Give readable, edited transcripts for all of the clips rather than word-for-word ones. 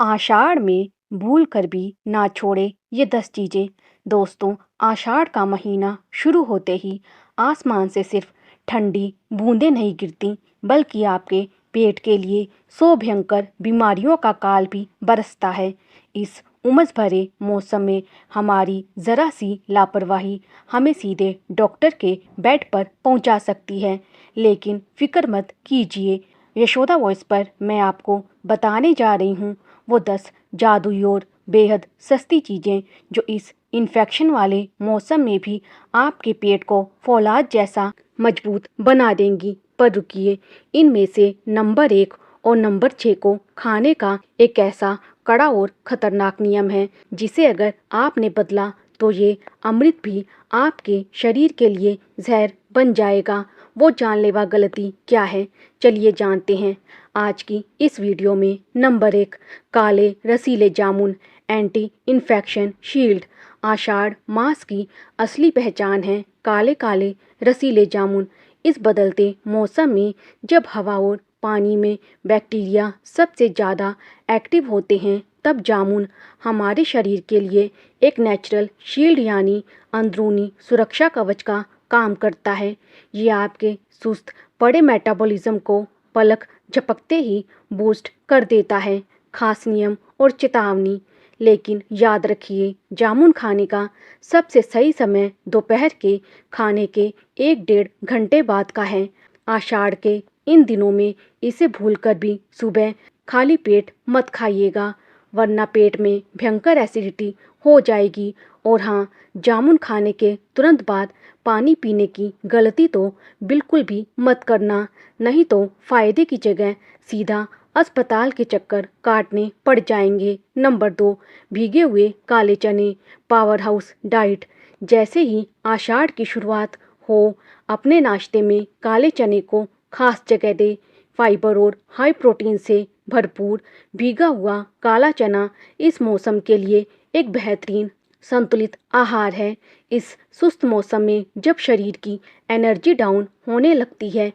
आषाढ़ में भूल कर भी ना छोड़े ये 10 चीज़ें। दोस्तों, आषाढ़ का महीना शुरू होते ही आसमान से सिर्फ ठंडी बूंदें नहीं गिरती, बल्कि आपके पेट के लिए 100 भयंकर बीमारियों का काल भी बरसता है। इस उमस भरे मौसम में हमारी ज़रा सी लापरवाही हमें सीधे डॉक्टर के बेड पर पहुंचा सकती है। लेकिन फिक्र मत कीजिए, यशोदा वॉइस पर मैं आपको बताने जा रही हूँ वो 10 जादुई और बेहद सस्ती चीज़ें जो इस इन्फेक्शन वाले मौसम में भी आपके पेट को फौलाद जैसा मजबूत बना देंगी। पर रुकिए, इनमें से नंबर 1 और नंबर 6 को खाने का एक ऐसा कड़ा और ख़तरनाक नियम है जिसे अगर आपने बदला तो ये अमृत भी आपके शरीर के लिए जहर बन जाएगा। वो जानलेवा गलती क्या है, चलिए जानते हैं आज की इस वीडियो में। नंबर 1, काले रसीले जामुन एंटी इन्फेक्शन शील्ड। आषाढ़ मास की असली पहचान है काले काले रसीले जामुन। इस बदलते मौसम में जब हवा और पानी में बैक्टीरिया सबसे ज़्यादा एक्टिव होते हैं, तब जामुन हमारे शरीर के लिए एक नेचुरल शील्ड यानी अंदरूनी सुरक्षा कवच का काम करता है। ये आपके सुस्त पड़े मेटाबॉलिज्म को पलक झपकते ही बूस्ट कर देता है। खास नियम और चेतावनी, लेकिन याद रखिए, जामुन खाने का सबसे सही समय दोपहर के खाने के 1 डेढ़ घंटे बाद का है। आषाढ़ के इन दिनों में इसे भूलकर भी सुबह खाली पेट मत खाइएगा, वरना पेट में भयंकर एसिडिटी हो जाएगी। और हाँ, जामुन खाने के तुरंत बाद पानी पीने की गलती तो बिल्कुल भी मत करना, नहीं तो फायदे की जगह सीधा अस्पताल के चक्कर काटने पड़ जाएंगे। नंबर 2, भीगे हुए काले चने पावर हाउस डाइट। जैसे ही आषाढ़ की शुरुआत हो, अपने नाश्ते में काले चने को खास जगह दे। फाइबर और हाई प्रोटीन से भरपूर भीगा हुआ काला चना इस मौसम के लिए एक बेहतरीन संतुलित आहार है। इस सुस्त मौसम में जब शरीर की एनर्जी डाउन होने लगती है,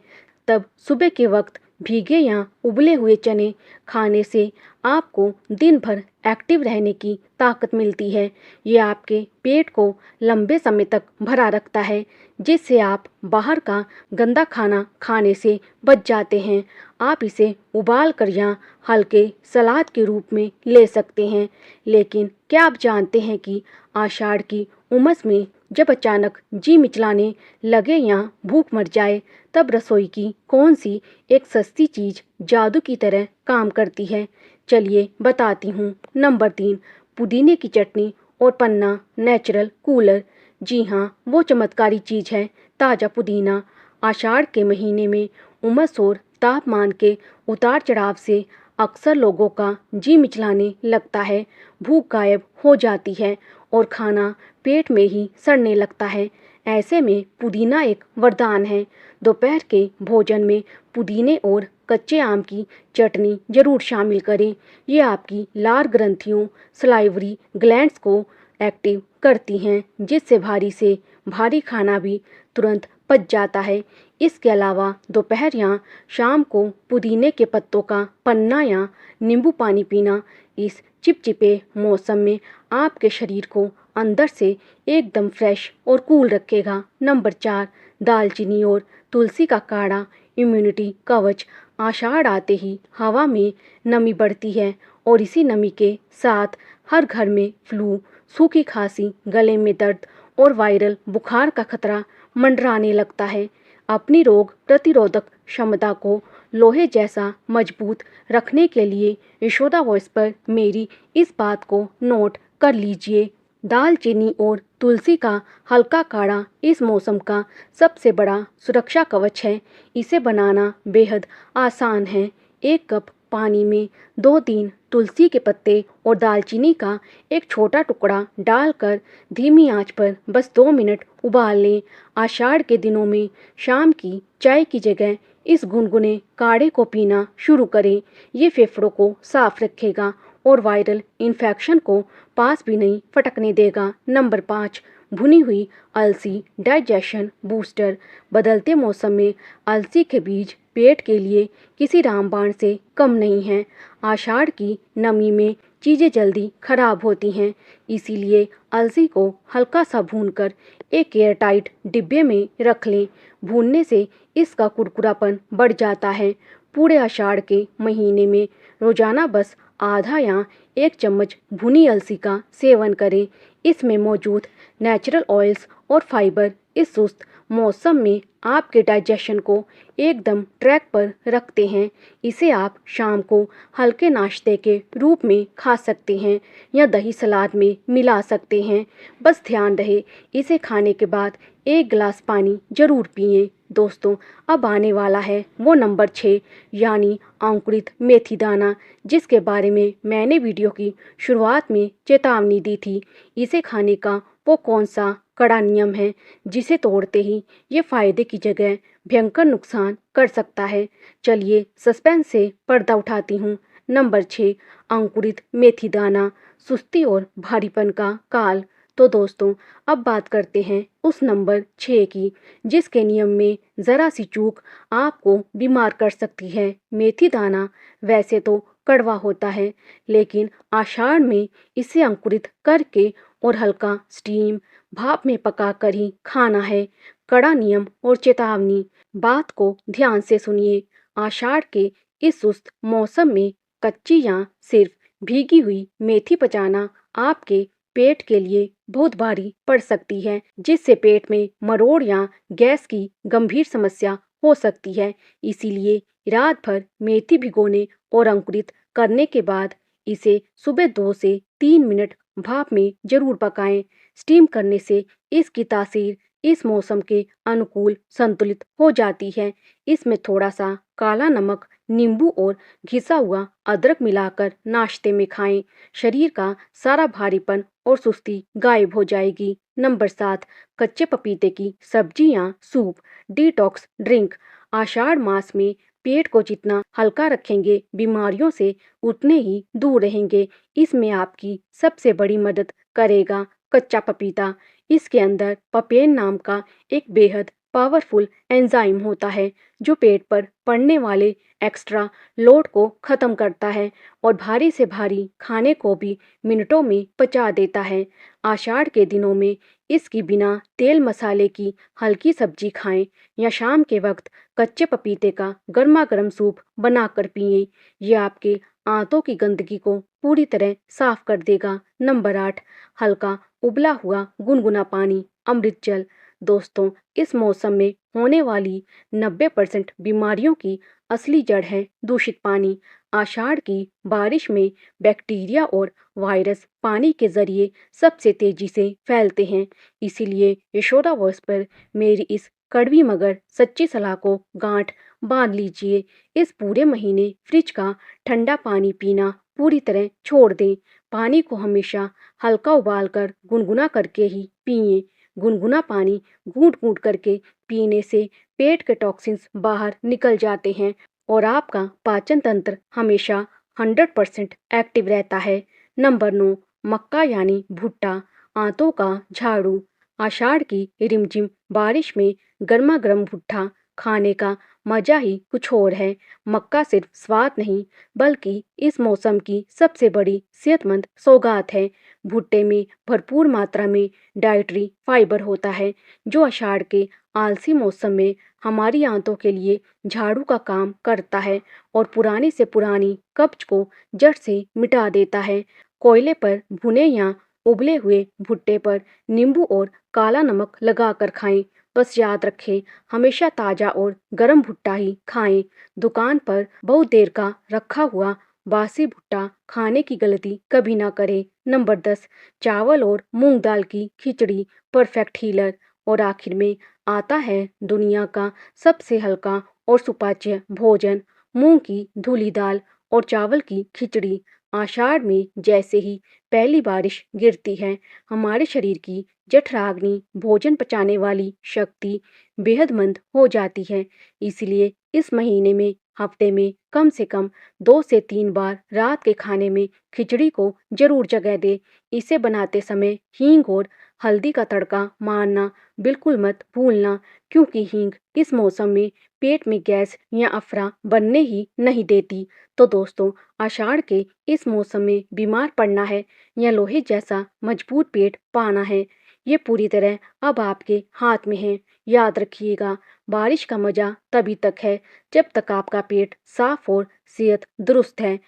तब सुबह के वक्त भीगे या उबले हुए चने खाने से आपको दिन भर एक्टिव रहने की ताकत मिलती है। ये आपके पेट को लंबे समय तक भरा रखता है, जिससे आप बाहर का गंदा खाना खाने से बच जाते हैं। आप इसे उबाल कर या हल्के सलाद के रूप में ले सकते हैं। लेकिन क्या आप जानते हैं कि आषाढ़ की उमस में जब अचानक जी मिचलाने लगे या भूख मर जाए, तब रसोई की कौन सी एक सस्ती चीज़ जादू की तरह काम करती है? चलिए बताती हूँ। नंबर 3, पुदीने की चटनी और पन्ना नेचुरल कूलर। जी हाँ, वो चमत्कारी चीज़ है ताज़ा पुदीना। आषाढ़ के महीने में उमस और तापमान के उतार चढ़ाव से अक्सर लोगों का जी मिचलाने लगता है, भूख गायब हो जाती है और खाना पेट में ही सड़ने लगता है। ऐसे में पुदीना एक वरदान है। दोपहर के भोजन में पुदीने और कच्चे आम की चटनी जरूर शामिल करें। ये आपकी लार ग्रंथियों सलाइवरी ग्लैंड्स को एक्टिव करती हैं, जिससे भारी से भारी खाना भी तुरंत पच जाता है। इसके अलावा दोपहर या शाम को पुदीने के पत्तों का पन्ना या नींबू पानी पीना इस चिपचिपे मौसम में आपके शरीर को अंदर से एकदम फ्रेश और कूल रखेगा। नंबर 4, दालचीनी और तुलसी का काढ़ा इम्यूनिटी कवच। आषाढ़ आते ही हवा में नमी बढ़ती है और इसी नमी के साथ हर घर में फ्लू, सूखी खांसी, गले में दर्द और वायरल बुखार का खतरा मंडराने लगता है। अपनी रोग प्रतिरोधक क्षमता को लोहे जैसा मजबूत रखने के लिए यशोदा वॉइस पर मेरी इस बात को नोट कर लीजिए। दालचीनी और तुलसी का हल्का काढ़ा इस मौसम का सबसे बड़ा सुरक्षा कवच है। इसे बनाना बेहद आसान है। 1 कप पानी में 2-3 तुलसी के पत्ते और दालचीनी का एक छोटा टुकड़ा डालकर धीमी आंच पर बस 2 मिनट उबाल लें। आषाढ़ के दिनों में शाम की चाय की जगह इस गुनगुने काढ़े को पीना शुरू करें। ये फेफड़ों को साफ रखेगा और वायरल इन्फेक्शन को पास भी नहीं फटकने देगा। नंबर 5, भुनी हुई अलसी डाइजेशन बूस्टर। बदलते मौसम में अलसी के बीज पेट के लिए किसी रामबाण से कम नहीं है। आषाढ़ की नमी में चीज़ें जल्दी खराब होती हैं, इसीलिए अलसी को हल्का सा भूनकर एक एयर टाइट डिब्बे में रख लें। भूनने से इसका कुरकुरापन बढ़ जाता है। पूरे आषाढ़ के महीने में रोजाना बस आधा या 1 चम्मच भुनी अलसी का सेवन करें। इसमें मौजूद नेचुरल ऑयल्स और फाइबर इस सुस्त मौसम में आपके डाइजेशन को एकदम ट्रैक पर रखते हैं। इसे आप शाम को हल्के नाश्ते के रूप में खा सकते हैं या दही सलाद में मिला सकते हैं। बस ध्यान रहे, इसे खाने के बाद 1 गिलास पानी जरूर पिएं। दोस्तों, अब आने वाला है वो नंबर 6, यानी अंकुरित मेथी दाना, जिसके बारे में मैंने वीडियो की शुरुआत में चेतावनी दी थी। इसे खाने का वो कौन सा कड़ा नियम है जिसे तोड़ते ही ये फायदे की जगह भयंकर नुकसान कर सकता है। चलिए सस्पेंस से पर्दा उठाती हूँ। नंबर 6, अंकुरित मेथी दाना, सुस्ती और भारीपन का काल। तो दोस्तों, अब बात करते हैं उस नंबर 6 की, जिसके नियम में ज़रा सी चूक आपको बीमार कर सकती है। मेथी दाना वैसे तो कड़वा होता है, लेकिन आषाढ़ में इसे अंकुरित करके और हल्का स्टीम भाप में पकाकर ही खाना है। कड़ा नियम और चेतावनी, बात को ध्यान से सुनिए। आषाढ़ के इस सुस्त मौसम में कच्ची या सिर्फ भीगी हुई मेथी पचाना आपके पेट के लिए बहुत भारी पड़ सकती है, जिससे पेट में मरोड़ या गैस की गंभीर समस्या हो सकती है। इसीलिए रात भर मेथी भिगोने और अंकुरित करने के बाद इसे सुबह 2 से 3 मिनट भाप में जरूर पकाएं। स्टीम करने से इसकी तासीर इस मौसम के अनुकूल संतुलित हो जाती है। इसमें थोड़ा सा काला नमक, नींबू और घिसा हुआ अदरक मिलाकर नाश्ते में खाएं। शरीर का सारा भारीपन और सुस्ती गायब हो जाएगी। नंबर 7, कच्चे पपीते की सब्जी या सूप, डिटॉक्स ड्रिंक। आषाढ़ मास में पेट को जितना हल्का रखेंगे, बीमारियों से उतने ही दूर रहेंगे। इसमें आपकी सबसे बड़ी मदद करेगा कच्चा पपीता। इसके अंदर पपेन नाम का एक बेहद पावरफुल एंजाइम होता है, जो पेट पर पड़ने वाले एक्स्ट्रा लोड को खत्म करता है और भारी से भारी खाने को भी मिनटों में पचा देता है। आषाढ़ के दिनों में इसकी बिना तेल मसाले की हल्की सब्जी खाएं या शाम के वक्त कच्चे पपीते का गर्मा गर्म सूप बनाकर पिएं। ये आपके आंतों की गंदगी को पूरी तरह साफ कर देगा। नंबर 8, हल्का उबला हुआ गुनगुना पानी, अमृत जल। दोस्तों, इस मौसम में होने वाली 90% बीमारियों की असली जड़ है दूषित पानी। आषाढ़ की बारिश में बैक्टीरिया और वायरस पानी के जरिए सबसे तेजी से फैलते हैं। इसीलिए यशोदा वॉइस पर मेरी इस कड़वी मगर सच्ची सलाह को गांठ बांध लीजिए। इस पूरे महीने फ्रिज का ठंडा पानी पीना पूरी तरह छोड़ दें। पानी को हमेशा हल्का उबालकर गुनगुना करके ही पिएं। गुनगुना पानी घूंट-घूंट करके पीने से पेट के टॉक्सिन्स बाहर निकल जाते हैं और आपका पाचन तंत्र हमेशा 100% एक्टिव रहता है। नंबर 9, मक्का यानी भुट्टा, आंतों का झाड़ू। आषाढ़ की रिमझिम बारिश में गर्मा गर्म भुट्टा खाने का मजा ही कुछ और है। मक्का सिर्फ स्वाद नहीं, बल्कि इस मौसम की सबसे बड़ी सेहतमंद सौगात है। भुट्टे में भरपूर मात्रा में डाइटरी फाइबर होता है, जो आषाढ़ के आलसी मौसम में हमारी आंतों के लिए झाड़ू का काम करता है और पुरानी से पुरानी कब्ज को जड़ से मिटा देता है। कोयले पर भुने या उबले हुए भुट्टे पर नींबू और काला नमक लगाकर खाएं। बस याद रखें, हमेशा ताज़ा और गर्म भुट्टा ही खाएं। दुकान पर बहुत देर का रखा हुआ बासी भुट्टा खाने की गलती कभी ना करें। नंबर 10, चावल और मूंग दाल की खिचड़ी, परफेक्ट हीलर। और आखिर में आता है दुनिया का सबसे हल्का और सुपाच्य भोजन, मूंग की धुली दाल और चावल की खिचड़ी। आषाढ़ में जैसे ही पहली बारिश गिरती है, हमारे शरीर की जठराग्नि, भोजन पचाने वाली शक्ति बेहद मंद हो जाती है। इसलिए इस महीने में हफ्ते में कम से कम 2 से 3 बार रात के खाने में खिचड़ी को जरूर जगह दे। इसे बनाते समय हींग और हल्दी का तड़का मारना बिल्कुल मत भूलना, क्योंकि हींग इस मौसम में पेट में गैस या अफरा बनने ही नहीं देती। तो दोस्तों, आषाढ़ के इस मौसम में बीमार पड़ना है या लोहे जैसा मजबूत पेट पाना है, ये पूरी तरह अब आपके हाथ में है। याद रखिएगा, बारिश का मज़ा तभी तक है जब तक आपका पेट साफ और सेहत दुरुस्त है।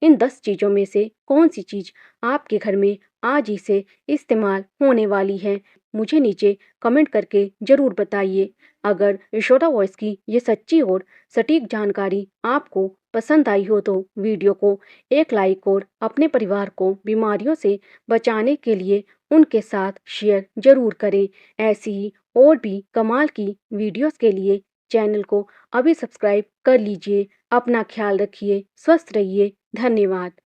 इन 10 चीज़ों में से कौन सी चीज़ आपके घर में आज ही से इस्तेमाल होने वाली है? मुझे नीचे कमेंट करके ज़रूर बताइए। अगर यशोदा वॉइस की ये सच्ची और सटीक जानकारी आपको पसंद आई हो तो वीडियो को एक लाइक और अपने परिवार को बीमारियों से बचाने के लिए उनके साथ शेयर ज़रूर करें। ऐसी ही और भी कमाल की वीडियोस के लिए चैनल को अभी सब्सक्राइब कर लीजिए। अपना ख्याल रखिए, स्वस्थ रहिए। धन्यवाद।